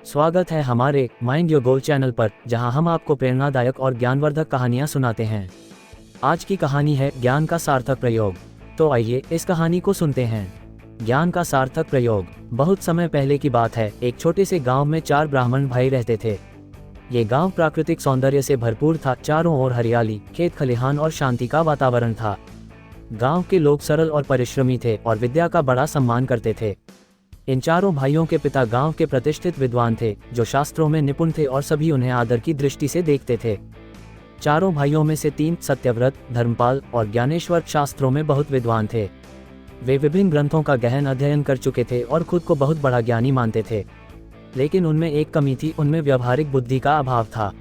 स्वागत है हमारे माइंड योर गोल चैनल पर, जहां हम आपको प्रेरणादायक और ज्ञानवर्धक कहानियां सुनाते हैं। आज की कहानी है ज्ञान का सार्थक प्रयोग। तो आइए इस कहानी को सुनते हैं। ज्ञान का सार्थक प्रयोग। बहुत समय पहले की बात है। एक छोटे से गांव में 4 ब्राह्मण भाई रहते थे। ये गांव प्राकृतिक सौंदर्य से भरपूर था। चारों ओर हरियाली, खेत खलिहान और शांति का वातावरण था। गांव के लोग सरल और परिश्रमी थे और विद्या का बड़ा सम्मान करते थे। इन चारों भाइयों के पिता गांव के प्रतिष्ठित विद्वान थे, जो शास्त्रों में निपुण थे और सभी उन्हें आदर की दृष्टि से देखते थे। चारों भाइयों में से 3, सत्यव्रत, धर्मपाल और ज्ञानेश्वर, शास्त्रों में बहुत विद्वान थे। वे विभिन्न ग्रंथों का गहन अध्ययन कर चुके थे और खुद को बहुत बड़ा ज्ञानी मानते थे। लेकिन उनमें एक कमी थी, उनमें व्यावहारिक बुद्धि का अभाव था।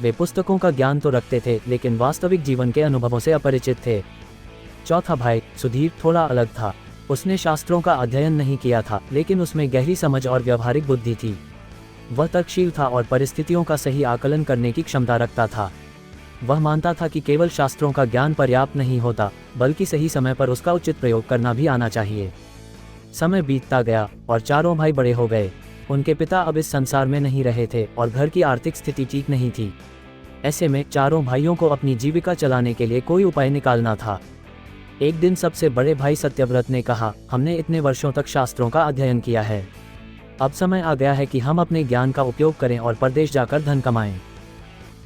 वे पुस्तकों का ज्ञान तो रखते थे, लेकिन वास्तविक जीवन के अनुभवों से अपरिचित थे। चौथा भाई सुधीर थोड़ा अलग था। उसने शास्त्रों का अध्ययन नहीं किया था, लेकिन उसमें गहरी समझ और व्यावहारिक बुद्धि थी। वह तर्कशील था और परिस्थितियों का सही आकलन करने की क्षमता रखता था। वह मानता था कि केवल शास्त्रों का ज्ञान पर्याप्त नहीं होता, बल्कि सही समय पर उसका उचित प्रयोग करना भी आना चाहिए। समय बीतता गया और चारों भाई बड़े हो गए। उनके पिता अब इस संसार में नहीं रहे थे और घर की आर्थिक स्थिति ठीक नहीं थी। ऐसे में चारों भाइयों को अपनी जीविका चलाने के लिए कोई उपाय निकालना था। एक दिन सबसे बड़े भाई सत्यव्रत ने कहा, हमने इतने वर्षों तक शास्त्रों का अध्ययन किया है। अब समय आ गया है कि हम अपने ज्ञान का उपयोग करें और परदेश जाकर धन कमाएं।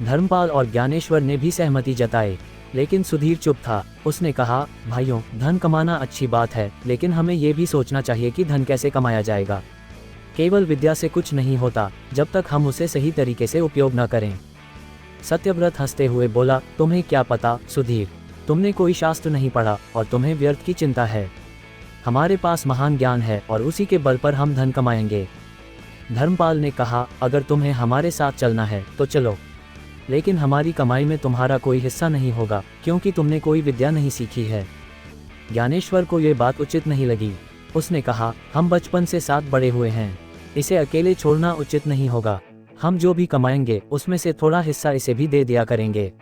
धर्मपाल और ज्ञानेश्वर ने भी सहमति जताई, लेकिन सुधीर चुप था। उसने कहा, भाइयों, धन कमाना अच्छी बात है, लेकिन हमें ये भी सोचना चाहिए कि धन कैसे कमाया जाएगा। केवल विद्या से कुछ नहीं होता, जब तक हम उसे सही तरीके से उपयोग न करें। सत्यव्रत हंसते हुए बोला, तुम्हें क्या पता सुधीर, तुमने कोई शास्त्र नहीं पढ़ा और तुम्हें व्यर्थ की चिंता है। हमारे पास महान ज्ञान है और उसी के बल पर हम धन कमाएंगे। धर्मपाल ने कहा, अगर तुम्हें हमारे साथ चलना है तो चलो, लेकिन हमारी कमाई में तुम्हारा कोई हिस्सा नहीं होगा, क्योंकि तुमने कोई विद्या नहीं सीखी है। ज्ञानेश्वर को ये बात उचित नहीं लगी। उसने कहा, हम बचपन से साथ बड़े हुए हैं, इसे अकेले छोड़ना उचित नहीं होगा। हम जो भी कमाएंगे उसमें से थोड़ा हिस्सा इसे भी दे दिया करेंगे।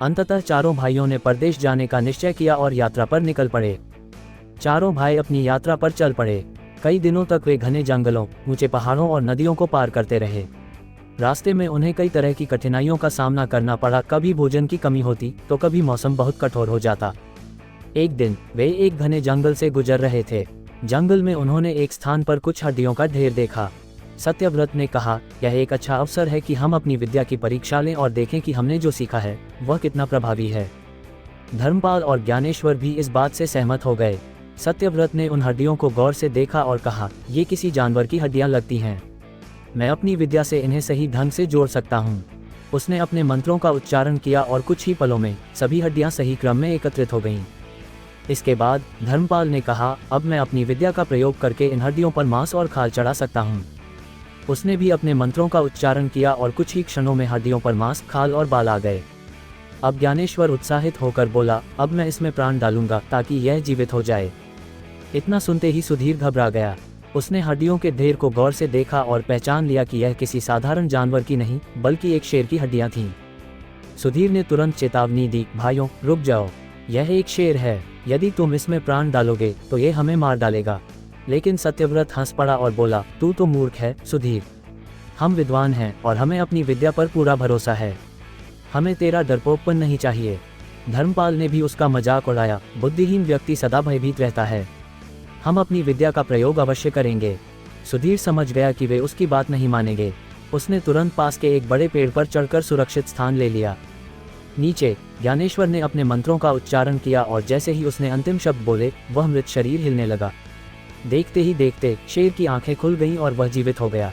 अंततः चारों भाइयों ने परदेश जाने का निश्चय किया और यात्रा पर निकल पड़े। चारों भाई अपनी यात्रा पर चल पड़े। कई दिनों तक वे घने जंगलों, ऊंचे पहाड़ों और नदियों को पार करते रहे। रास्ते में उन्हें कई तरह की कठिनाइयों का सामना करना पड़ा। कभी भोजन की कमी होती तो कभी मौसम बहुत कठोर हो जाता। एक दिन वे एक घने जंगल से गुजर रहे थे। जंगल में उन्होंने एक स्थान पर कुछ हड्डियों का ढेर देखा। सत्यव्रत ने कहा, यह एक अच्छा अवसर है कि हम अपनी विद्या की परीक्षा लें और देखें कि हमने जो सीखा है वह कितना प्रभावी है। धर्मपाल और ज्ञानेश्वर भी इस बात से सहमत हो गए। सत्यव्रत ने उन हड्डियों को गौर से देखा और कहा, ये किसी जानवर की हड्डियां लगती हैं। मैं अपनी विद्या से इन्हें सही ढंग से जोड़ सकता हूँ। उसने अपने मंत्रों का उच्चारण किया और कुछ ही पलों में सभी हड्डियां सही क्रम में एकत्रित हो गईं। इसके बाद धर्मपाल ने कहा, अब मैं अपनी विद्या का प्रयोग करके इन हड्डियों पर मांस और खाल चढ़ा सकता हूँ। उसने भी अपने मंत्रों का उच्चारण किया और कुछ ही क्षणों में हड्डियों पर मांस, खाल और बाल आ गए। अब ज्ञानेश्वर उत्साहित होकर बोला, अब मैं इसमें प्राण डालूंगा ताकि यह जीवित हो जाए। इतना सुनते ही सुधीर घबरा गया। उसने हड्डियों के ढेर को गौर से देखा और पहचान लिया कि यह किसी साधारण जानवर की नहीं, बल्कि एक शेर की हड्डियां थीं। सुधीर ने तुरंत चेतावनी दी, भाइयों रुक जाओ, यह एक शेर है। यदि तुम इसमें प्राण डालोगे तो ये हमें मार डालेगा। लेकिन सत्यव्रत हंस पड़ा और बोला, तू तो मूर्ख है सुधीर। हम विद्वान हैं और हमें अपनी विद्या पर पूरा भरोसा है। हमें तेरा डरपोकपन नहीं चाहिए। धर्मपाल ने भी उसका मजाक उड़ाया, बुद्धिहीन व्यक्ति सदा भयभीत रहता है। हम अपनी विद्या का प्रयोग अवश्य करेंगे। सुधीर समझ गया कि वे उसकी बात नहीं मानेंगे। उसने तुरंत पास के एक बड़े पेड़ पर चढ़कर सुरक्षित स्थान ले लिया। नीचे ज्ञानेश्वर ने अपने मंत्रों का उच्चारण किया और जैसे ही उसने अंतिम शब्द बोले, वह मृत शरीर हिलने लगा। देखते ही देखते शेर की आंखें खुल गईं और वह जीवित हो गया।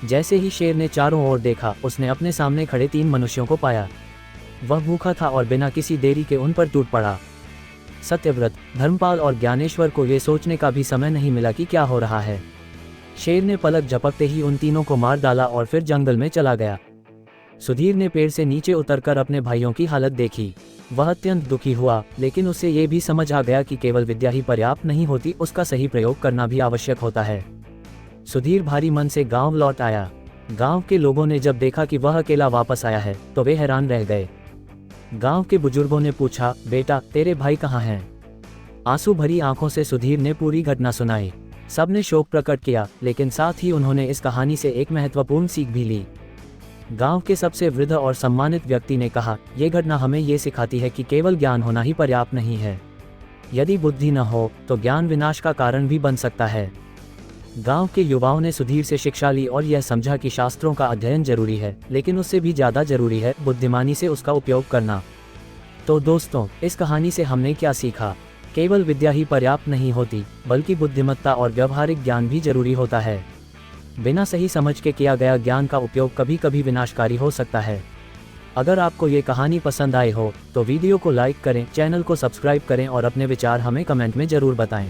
जैसे ही शेर ने चारों ओर देखा, उसने अपने सामने खड़े 3 मनुष्यों को पाया। वह भूखा था और बिना किसी देरी के उन पर टूट पड़ा। सत्यव्रत, धर्मपाल और ज्ञानेश्वर को ये सोचने का भी समय नहीं मिला कि क्या हो रहा है। शेर ने पलक झपकते ही उन तीनों को मार डाला और फिर जंगल में चला गया। सुधीर ने पेड़ से नीचे उतरकर अपने भाइयों की हालत देखी। वह अत्यंत दुखी हुआ, लेकिन उसे ये भी समझ आ गया कि केवल विद्या ही पर्याप्त नहीं होती, उसका सही प्रयोग करना भी आवश्यक होता है। सुधीर भारी मन से गांव लौट आया। गांव के लोगों ने जब देखा कि वह अकेला वापस आया है तो वे हैरान रह गए। गांव के बुजुर्गों ने पूछा, बेटा तेरे भाई कहाँ हैं? आंसू भरी आंखों से सुधीर ने पूरी घटना सुनाई। सबने शोक प्रकट किया, लेकिन साथ ही उन्होंने इस कहानी से एक महत्वपूर्ण सीख भी ली। गांव के सबसे वृद्ध और सम्मानित व्यक्ति ने कहा, ये घटना हमें ये सिखाती है कि केवल ज्ञान होना ही पर्याप्त नहीं है। यदि बुद्धि न हो तो ज्ञान विनाश का कारण भी बन सकता है। गांव के युवाओं ने सुधीर से शिक्षा ली और यह समझा कि शास्त्रों का अध्ययन जरूरी है, लेकिन उससे भी ज़्यादा जरूरी है बुद्धिमानी से उसका उपयोग करना। तो दोस्तों, इस कहानी से हमने क्या सीखा? केवल विद्या ही पर्याप्त नहीं होती, बल्कि बुद्धिमत्ता और व्यवहारिक ज्ञान भी जरूरी होता है। बिना सही समझ के किया गया ज्ञान का उपयोग कभी कभी विनाशकारी हो सकता है। अगर आपको ये कहानी पसंद आई हो तो वीडियो को लाइक करें, चैनल को सब्सक्राइब करें और अपने विचार हमें कमेंट में ज़रूर बताएं।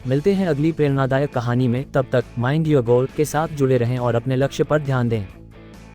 मिलते हैं अगली प्रेरणादायक कहानी में, तब तक माइंड योर गोल के साथ जुड़े रहें और अपने लक्ष्य पर ध्यान दें।